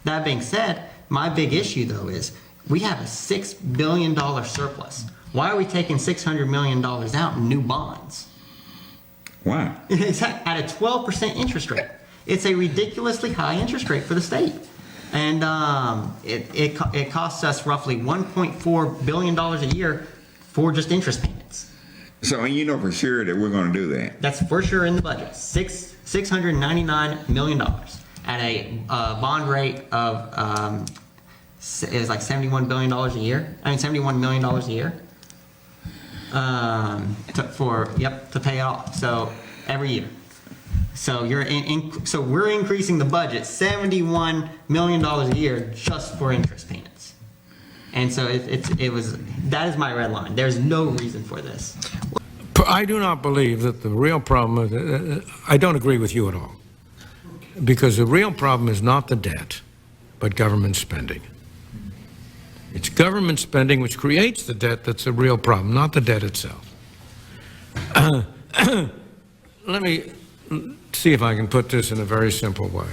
That being said, my big issue though is we have a $6 billion surplus. Why are we taking $600 million out in new bonds? Why? It's at a 12% interest rate. It's a ridiculously high interest rate for the state. And it costs us roughly $1.4 billion a year for just interest payments. So you know for sure that we're going to do that. That's for sure in the budget. $699 million at a bond rate of it was like $71 billion a year. I mean $71 million a year. To pay it off. So every year. So so we're increasing the budget $71 million a year just for interest payments. And so that is my red line. There's no reason for this. I do not believe that the real problem is, I don't agree with you at all. Because the real problem is not the debt, but government spending. It's government spending which creates the debt that's the real problem, not the debt itself. Let me see if I can put this in a very simple way.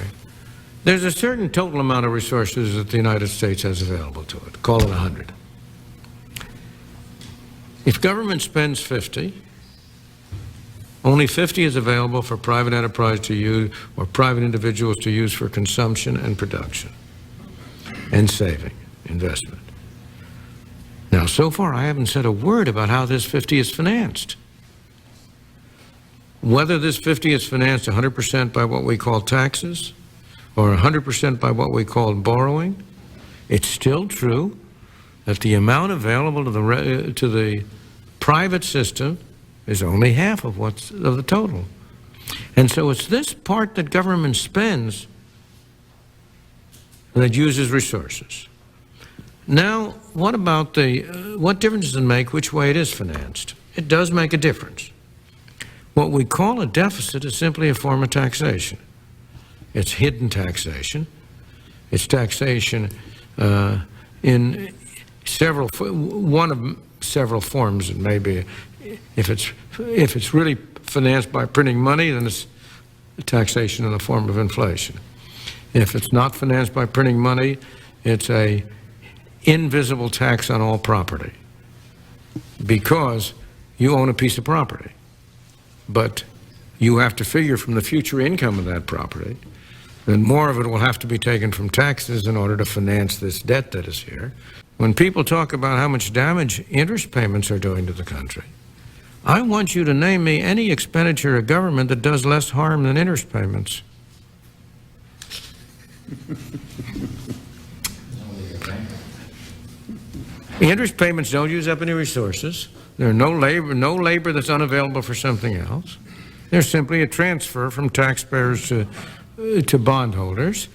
There's a certain total amount of resources that the United States has available to it. Call it 100. If government spends 50, only 50 is available for private enterprise to use or private individuals to use for consumption and production and saving, investment. Now, so far, I haven't said a word about how this 50 is financed. Whether this 50 is financed 100% by what we call taxes or 100% by what we call borrowing, it's still true that the amount available to the private system is only half of the total. And so it's this part that government spends that uses resources. Now, what about what difference does it make which way it is financed? It does make a difference. What we call a deficit is simply a form of taxation. It's hidden taxation. It's taxation in one of several forms. It may be, if it's really financed by printing money, then it's taxation in the form of inflation. If it's not financed by printing money, it's a invisible tax on all property, because you own a piece of property, but you have to figure from the future income of that property, then more of it will have to be taken from taxes in order to finance this debt that is here. When people talk about how much damage interest payments are doing to the country, I want you to name me any expenditure of government that does less harm than interest payments. Interest payments don't use up any resources. There's no labor that's unavailable for something else. They're simply a transfer from taxpayers to bondholders.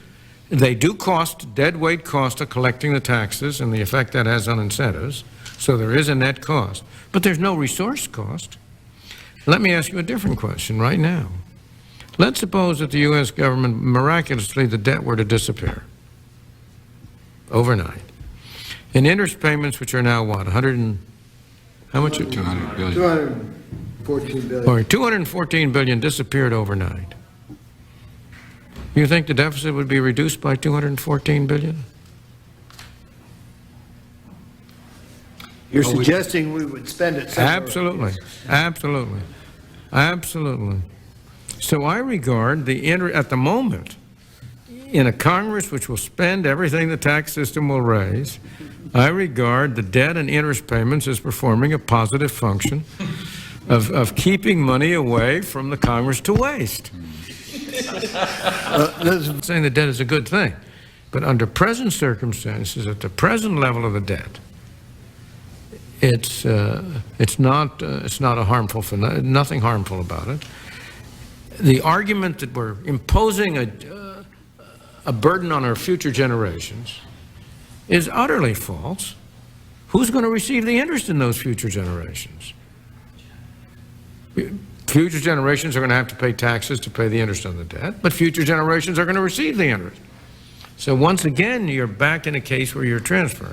They do cost, dead weight cost of collecting the taxes and the effect that has on incentives. So there is a net cost, but there's no resource cost. Let me ask you a different question right now. Let's suppose that the U.S. government, miraculously, the debt were to disappear overnight. And interest payments, which are now what, 100 and, how much? 200 billion. 214 billion. Or 214 billion disappeared overnight. You think the deficit would be reduced by 214 billion? You're suggesting we would spend it somewhere. Absolutely, absolutely, absolutely. So I regard at the moment, in a Congress which will spend everything the tax system will raise, I regard the debt and interest payments as performing a positive function of keeping money away from the Congress to waste. I'm saying the debt is a good thing, but under present circumstances, at the present level of the debt, it's not a harmful, nothing harmful about it. The argument that we're imposing a burden on our future generations is utterly false. Who's going to receive the interest in those future generations? Future generations are going to have to pay taxes to pay the interest on the debt, but future generations are going to receive the interest. So once again, you're back in a case where you're transferring